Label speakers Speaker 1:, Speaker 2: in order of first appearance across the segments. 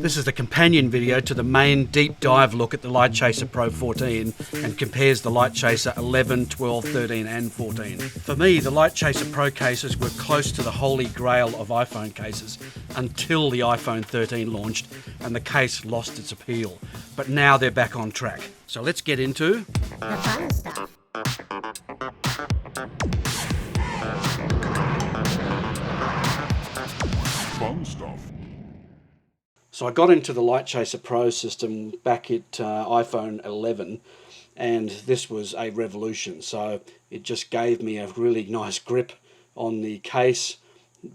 Speaker 1: This is the companion video to the main deep dive look at the Lightchaser Pro 14 and compares the Lightchaser 11, 12, 13 and 14. For me, the Lightchaser Pro cases were close to the holy grail of iPhone cases until the iPhone 13 launched and the case lost its appeal. But now they're back on track. So let's get into
Speaker 2: the fun stuff.
Speaker 3: Fun stuff.
Speaker 1: So I got into the Lightchaser Pro system back at iPhone 11, and this was a revolution. So it just gave me a really nice grip on the case.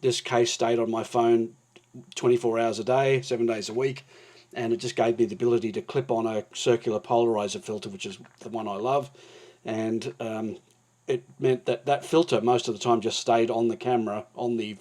Speaker 1: This case stayed on my phone 24 hours a day, 7 days a week, and it just gave me the ability to clip on a circular polarizer filter, which is the one I love. And it meant that that filter most of the time just stayed on the camera, on the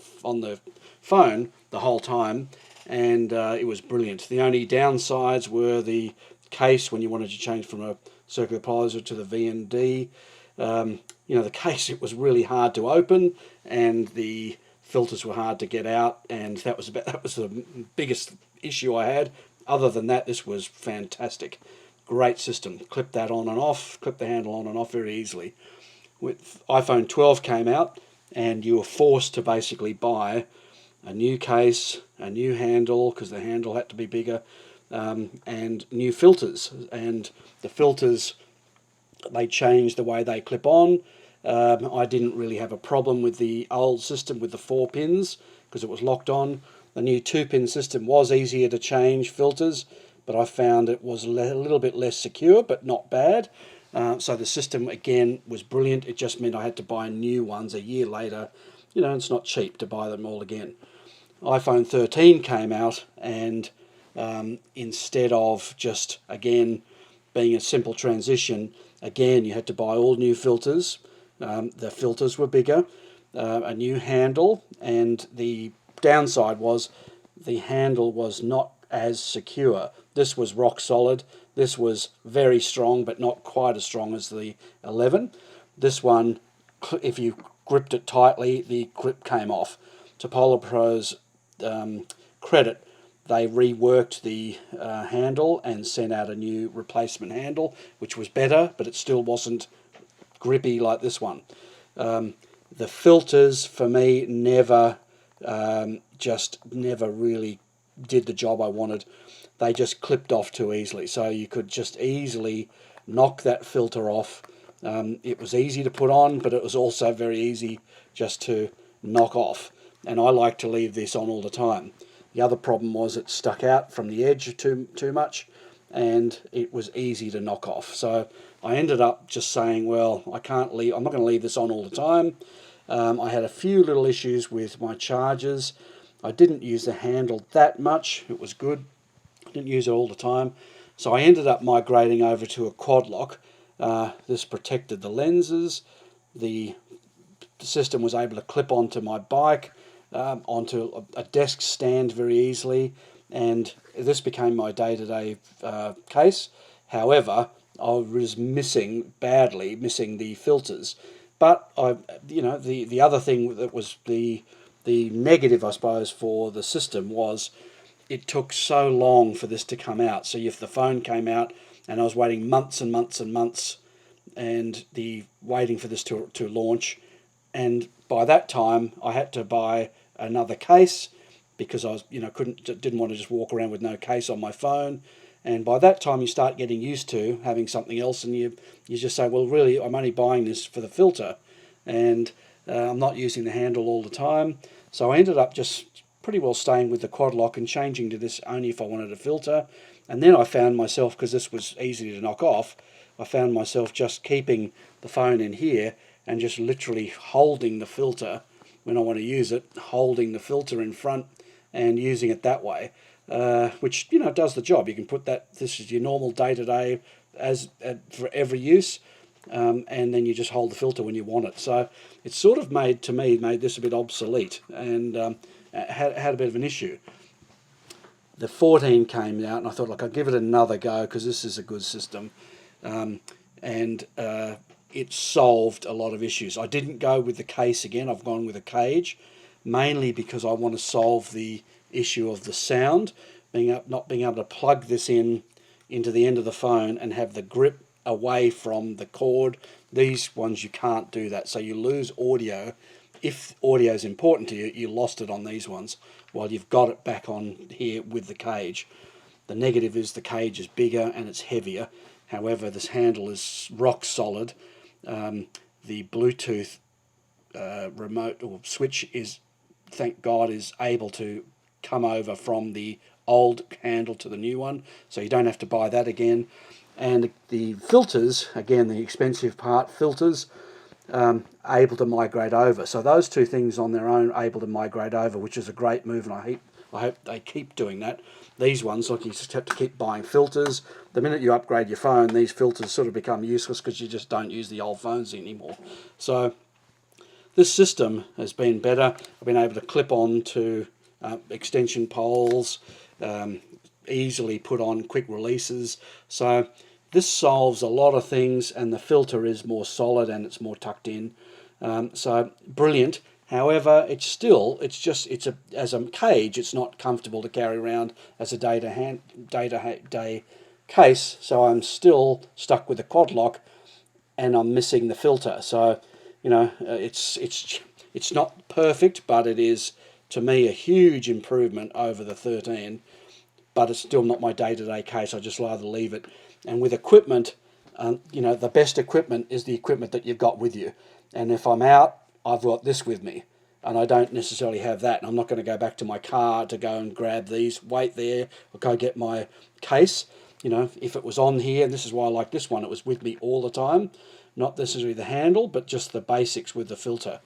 Speaker 1: phone the whole time. And it was brilliant. The only downsides were the case when you wanted to change from a circular polarizer to the V&D. The case, it was really hard to open, and the filters were hard to get out, and that was the biggest issue I had. Other than that, this was fantastic. Great system. Clip that on and off, clip the handle on and off very easily. With iPhone 12 came out, and you were forced to basically buy a new case, a new handle, because the handle had to be bigger, and new filters. And the filters, they changed the way they clip on. I didn't really have a problem with the old system with the 4 pins, because it was locked on. The new 2-pin system was easier to change filters, but I found it was a little bit less secure, but not bad. So the system, again, was brilliant. It just meant I had to buy new ones a year later. It's not cheap to buy them all again. iPhone 13 came out, and instead of just, again, being a simple transition, again, you had to buy all new filters. The filters were bigger, a new handle, and the downside was the handle was not as secure. This was rock solid. This was very strong, but not quite as strong as the 11. This one, if you gripped it tightly, the grip came off. To Polar Pro's credit, they reworked the handle and sent out a new replacement handle, which was better, but it still wasn't grippy like this one. The filters, for me, never really did the job I wanted. They just clipped off too easily, so you could just easily knock that filter off. It was easy to put on, but it was also very easy just to knock off. And I like to leave this on all the time. The other problem was it stuck out from the edge too much, and it was easy to knock off. So I ended up just saying, well, I'm not going to leave this on all the time. I had a few little issues with my chargers. I didn't use the handle that much. It was good. I didn't use it all the time. So I ended up migrating over to a quad lock. This protected the lenses. The system was able to clip onto my bike, onto a desk stand very easily, and this became my day-to-day case. However, I was badly missing the filters. But the other thing that was the negative, I suppose, for the system was it took so long for this to come out. So if the phone came out and I was waiting months and months and months, and waiting for this to launch, and by that time I had to buy another case because I was didn't want to just walk around with no case on my phone. And by that time you start getting used to having something else, and you just say, well, really, I'm only buying this for the filter, and I'm not using the handle all the time. So I ended up just pretty well staying with the quad lock and changing to this only if I wanted a filter. And then I found myself, because this was easy to knock off, I found myself just keeping the phone in here and just literally holding the filter when I want to use it, holding the filter in front and using it that way, which does the job. You can put this is your normal day-to-day for every use, and then you just hold the filter when you want it. So it sort of made this a bit obsolete, and had a bit of an issue. The 14 came out, and I thought, I'll give it another go because this is a good system, and it solved a lot of issues. I didn't go with the case again. I've gone with a cage, mainly because I want to solve the issue of the sound. not being able to plug this into the end of the phone and have the grip away from the cord. These ones you can't do that, so you lose audio. If audio is important to you, you lost it on these ones, while you've got it back on here with the cage. The negative is the cage is bigger and it's heavier. However, this handle is rock solid. The Bluetooth remote or switch is, thank God, is able to come over from the old handle to the new one, so you don't have to buy that again. And the filters, again, the expensive part, filters, able to migrate over. So those two things on their own able to migrate over, which is a great move, and I hope they keep doing that. These ones, like, you just have to keep buying filters. The minute you upgrade your phone, these filters sort of become useless because you just don't use the old phones anymore. So this system has been better. I've been able to clip on to extension poles, easily put on quick releases. So this solves a lot of things, and the filter is more solid and it's more tucked in. So brilliant. However, it's as a cage, it's not comfortable to carry around as a day case. So I'm still stuck with the quad lock, and I'm missing the filter. So, you know, it's not perfect, but it is, to me, a huge improvement over the 13. But it's still not my day-to-day case. I just rather leave it. And with equipment, you know, the best equipment is the equipment that you've got with you. And if I'm out, I've got this with me, and I don't necessarily have that. And I'm not going to go back to my car to go and grab these, wait there, or go get my case. You know, if it was on here, and this is why I like this one, it was with me all the time. Not necessarily the handle, but just the basics with the filter.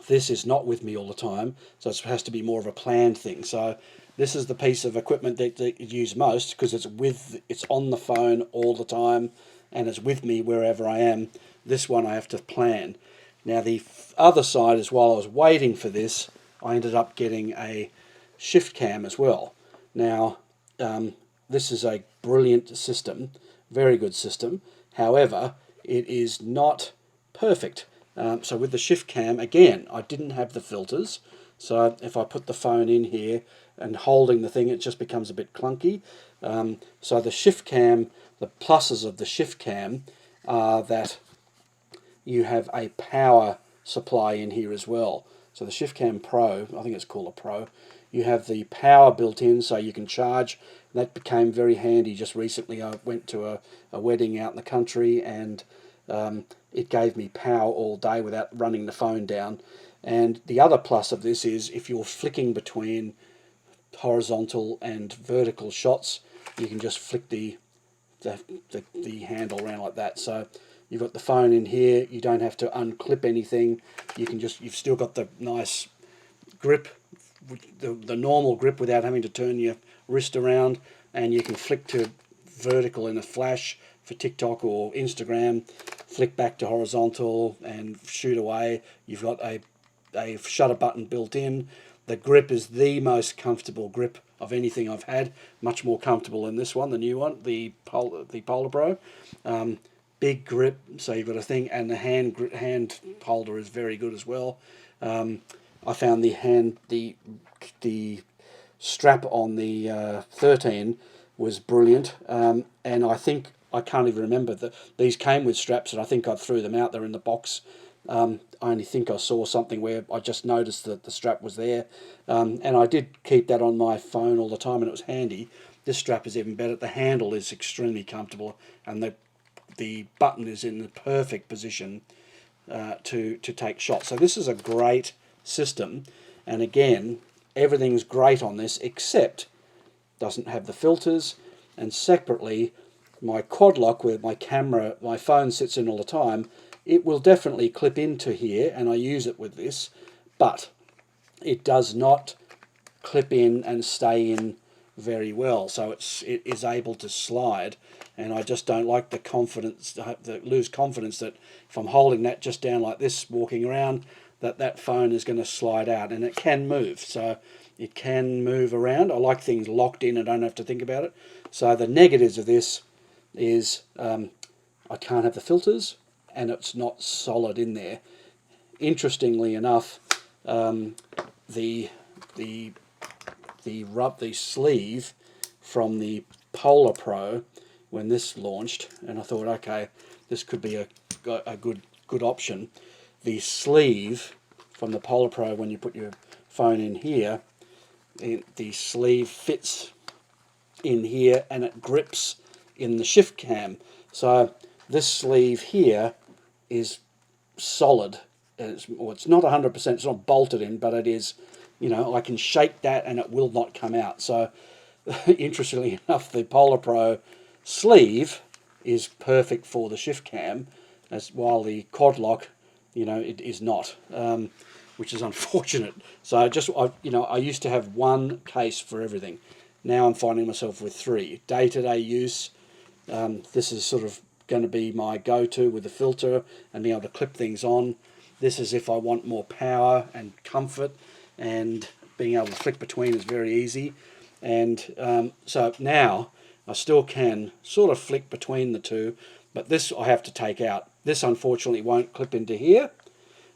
Speaker 1: This is not with me all the time, so it has to be more of a planned thing. So this is the piece of equipment that you use most, because it's on the phone all the time, and it's with me wherever I am. This one I have to plan. Now the other side is, while I was waiting for this, I ended up getting a shift cam as well. Now this is a brilliant system, very good system. However, it is not perfect. So with the shift cam, again, I didn't have the filters. So if I put the phone in here and holding the thing, it just becomes a bit clunky. So the shift cam, the pluses of the shift cam are that you have a power supply in here as well. So the Shift Cam Pro, I think it's called a Pro, you have the power built in so you can charge. That became very handy just recently. I went to a wedding out in the country, and it gave me power all day without running the phone down. And the other plus of this is, if you're flicking between horizontal and vertical shots, you can just flick the handle around like that. So you've got the phone in here, you don't have to unclip anything. You've still got the nice grip, the normal grip, without having to turn your wrist around, and you can flick to vertical in a flash for TikTok or Instagram, flick back to horizontal and shoot away. You've got a shutter button built in. The grip is the most comfortable grip of anything I've had, much more comfortable than this one, the new one, the Polar Pro. Big grip, so you've got a thing, and the hand holder is very good as well. I found the strap on the 13 was brilliant, and I can't even remember that these came with straps, and I think I threw them out. They're in the box. I only think I saw something where I just noticed that the strap was there, and I did keep that on my phone all the time, and it was handy. This strap is even better. The handle is extremely comfortable, and the button is in the perfect position to take shots. So this is a great system, and again, everything's great on this except doesn't have the filters. And separately, my quad lock, where my phone sits in all the time, it will definitely clip into here, and I use it with this, but it does not clip in and stay in very well. So it is able to slide, and I just don't like lose confidence that if I'm holding that just down like this, walking around, that phone is going to slide out, and it can move. So it can move around. I like things locked in. I don't have to think about it. So the negatives of this is I can't have the filters, and it's not solid in there. Interestingly enough, the the sleeve from the Polar Pro when this launched, and I thought, okay, this could be a good option. The sleeve from the Polar Pro, when you put your phone in here, the sleeve fits in here and it grips in the shift cam. So this sleeve here is solid. It's not 100%, it's not bolted in, but it is, you know, I can shake that and it will not come out. So interestingly enough, the Polar Pro sleeve is perfect for the shift cam, while the quad lock, you know, it is not, which is unfortunate. So I used to have one case for everything. Now I'm finding myself with three. Day-to-day use, this is sort of going to be my go-to with the filter and being able to clip things on. This is if I want more power and comfort, and being able to flick between is very easy. And so now I still can sort of flick between the two, but this I have to take out. This unfortunately won't clip into here,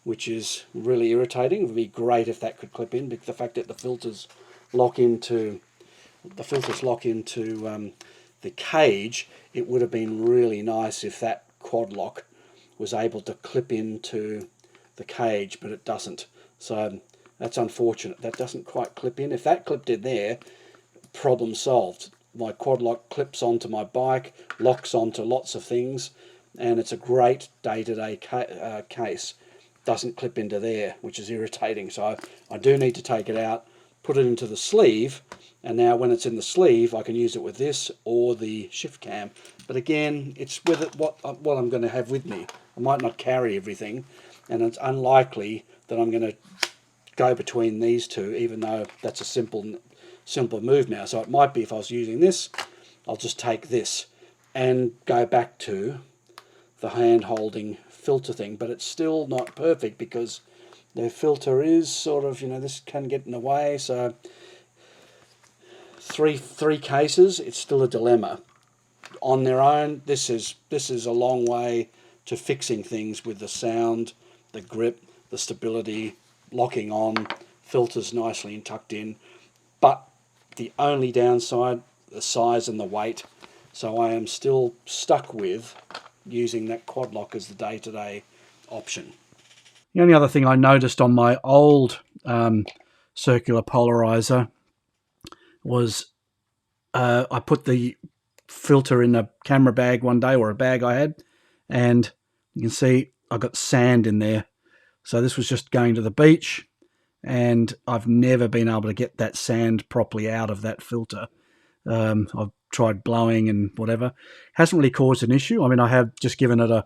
Speaker 1: which is really irritating. It would be great if that could clip in, because the fact that the filters lock into the cage, it would have been really nice if that quad lock was able to clip into the cage, but it doesn't. So that's unfortunate. That doesn't quite clip in. If that clipped in there, problem solved. My quad lock clips onto my bike, locks onto lots of things, and it's a great day-to-day case. Doesn't clip into there, which is irritating. So I do need to take it out, put it into the sleeve, and now when it's in the sleeve, I can use it with this or the shift cam. But again, it's with it what I'm going to have with me. I might not carry everything, and it's unlikely that I'm going to go between these two, even though that's a simple move now. So it might be, if I was using this, I'll just take this and go back to the hand holding filter thing, but it's still not perfect because the filter is sort of, you know, this can get in the way. So three cases, it's still a dilemma. On their own, this is a long way to fixing things with the sound, the grip, the stability, locking on, filters nicely and tucked in. But the only downside, the size and the weight. So I am still stuck with using that quad lock as the day-to-day option. The only other thing I noticed on my old circular polarizer was I put the filter in a camera bag one day, or a bag I had, and you can see I got sand in there. So this was just going to the beach, and I've never been able to get that sand properly out of that filter. I've tried blowing and whatever. Hasn't really caused an issue. I mean, I have just given it a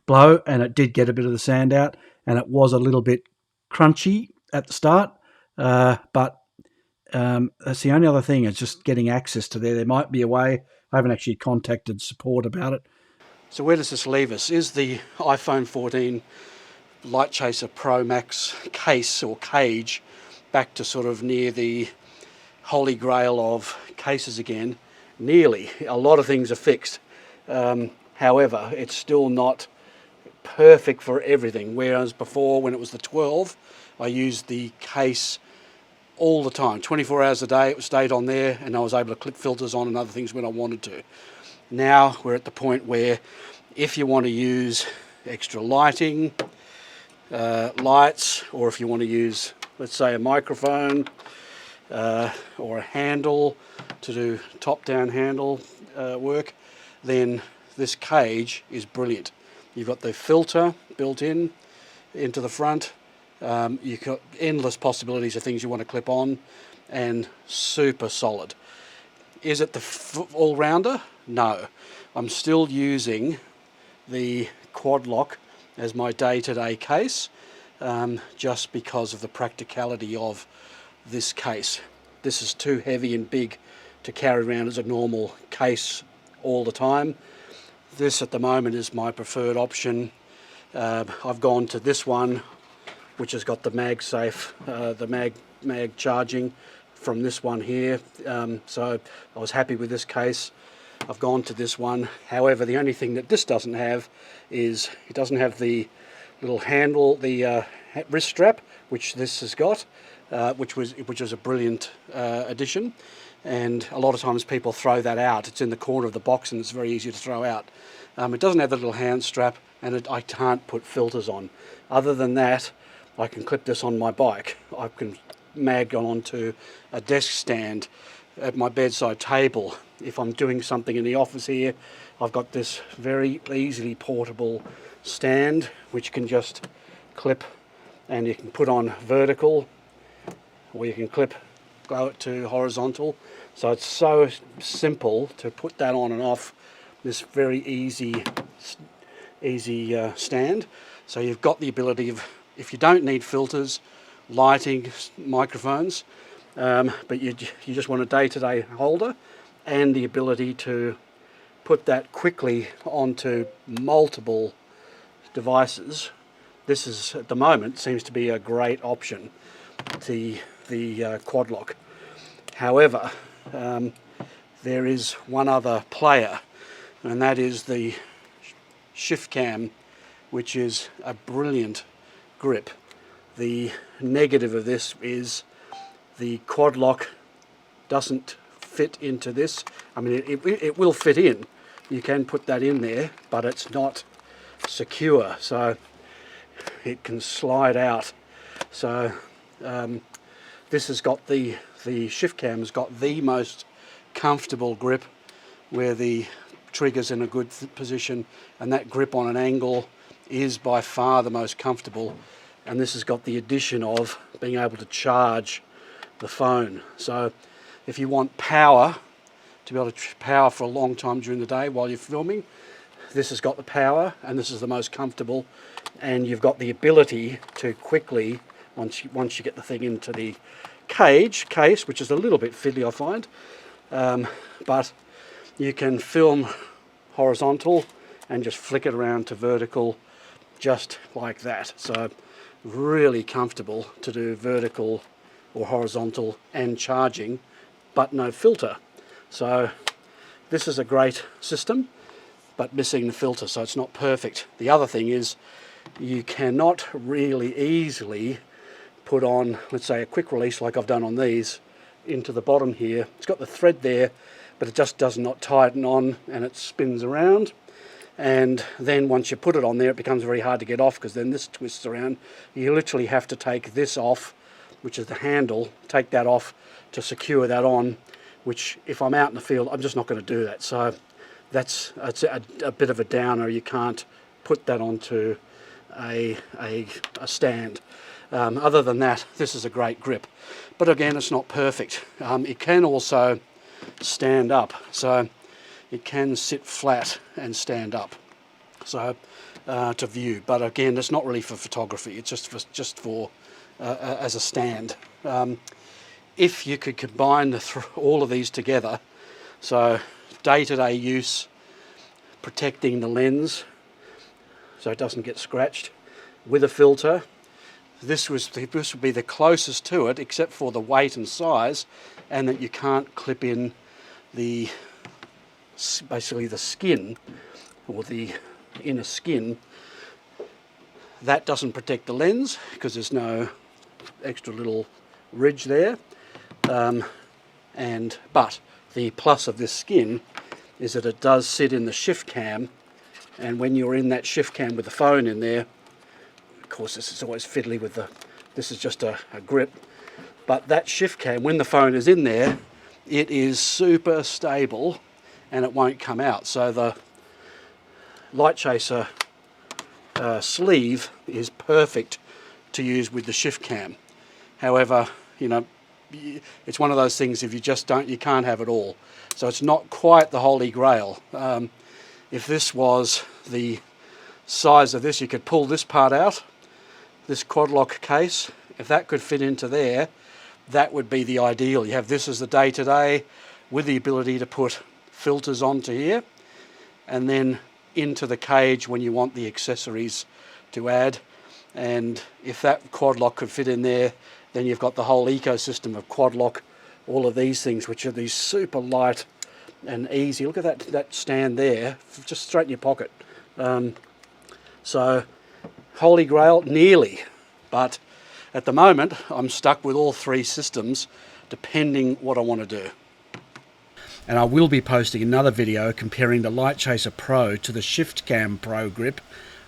Speaker 1: blow, and it did get a bit of the sand out, and it was a little bit crunchy at the start, but that's the only other thing, is just getting access to there. There might be a way. I haven't actually contacted support about it. So where does this leave us? Is the iPhone 14 Lightchaser Pro Max case or cage back to sort of near the holy grail of cases again? Nearly. A lot of things are fixed. However, it's still not perfect for everything. Whereas before, when it was the 12, I used the case all the time, 24 hours a day. It stayed on there, and I was able to clip filters on and other things when I wanted to. Now we're at the point where if you want to use extra lighting, lights, or if you want to use, let's say, a microphone or a handle to do top-down handle work, then this cage is brilliant. You've got the filter built in into the front. You've got endless possibilities of things you want to clip on, and super solid. Is it the all-rounder? No. I'm still using the quad lock as my day-to-day case, just because of the practicality of this case. This is too heavy and big to carry around as a normal case all the time. This at the moment is my preferred option. I've gone to this one, which has got the MagSafe, the mag charging from this one here. So I was happy with this case. I've gone to this one. However, the only thing that this doesn't have is it doesn't have the little handle, the wrist strap, which this has got. which was a brilliant addition. And a lot of times people throw that out. It's in the corner of the box and it's very easy to throw out. It doesn't have the little hand strap, and I can't put filters on. Other than that, I can clip this on my bike. I can mag onto a desk stand at my bedside table. If I'm doing something in the office here, I've got this very easily portable stand which can just clip, and you can put on vertical, or you can go it to horizontal. So it's so simple to put that on and off this very easy stand. So you've got the ability of, if you don't need filters, lighting, microphones, but you just want a day-to-day holder and the ability to put that quickly onto multiple devices. This is, at the moment, seems to be a great option, the quad lock. However, there is one other player, and that is the shift cam, which is a brilliant grip. The negative of this is the quad lock doesn't fit into this. I mean, it will fit in. You can put that in there, but it's not secure, so it can slide out. So this has got the shift cam has got the most comfortable grip, where the trigger's in a good position, and that grip on an angle is by far the most comfortable. And this has got the addition of being able to charge the phone. So if you want power, to be able to power for a long time during the day while you're filming, this has got the power, and this is the most comfortable. And you've got the ability to quickly, once you get the thing into the case, which is a little bit fiddly, I find, but you can film horizontal and just flick it around to vertical just like that. So really comfortable to do vertical or horizontal and charging, but no filter. So this is a great system, but missing the filter, so it's not perfect. The other thing is, you cannot really easily put on, let's say, a quick release like I've done on these, into the bottom here. It's got the thread there, but it just does not tighten on, and it spins around. And then once you put it on there, it becomes very hard to get off, because then this twists around. You literally have to take this off, which is the handle, take that off to secure that on, which if I'm out in the field, I'm just not going to do that. So it's a bit of a downer. You can't put that onto a stand. Other than that, this is a great grip. But again, it's not perfect. It can also stand up, so it can sit flat and stand up, so to view. But again, it's not really for photography. It's just for as a stand. If you could combine all of these together, so day-to-day use, protecting the lens so it doesn't get scratched, with a filter, this would be the closest to it, except for the weight and size, and that you can't clip in basically the skin, or the inner skin. That doesn't protect the lens because there's no extra little ridge there. But the plus of this skin is that it does sit in the shift cam, and when you're in that shift cam with the phone in there, of course this is always fiddly with this is just a grip, but that shift cam, when the phone is in there, it is super stable and it won't come out. So the Lightchaser sleeve is perfect to use with the shift cam. However, it's one of those things, if you just don't, you can't have it all. So it's not quite the holy grail. If this was the size of this, you could pull this part out, this quad lock case. If that could fit into there, that would be the ideal. You have this as the day-to-day with the ability to put filters onto here, and then into the cage when you want the accessories to add. And if that quad lock could fit in there, then you've got the whole ecosystem of quad lock, all of these things, which are these super light and easy. Look at that stand there, just straight in your pocket. So holy grail, nearly, but at the moment I'm stuck with all three systems depending what I want to do. And I will be posting another video comparing the Lightchaser Pro to the ShiftCam Pro grip,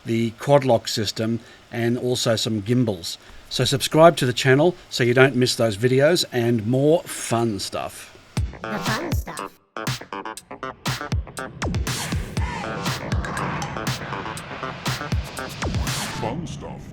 Speaker 1: the quad lock system, and also some gimbals. So subscribe to the channel so you don't miss those videos and more fun stuff.
Speaker 2: The fun stuff.
Speaker 3: Fun stuff.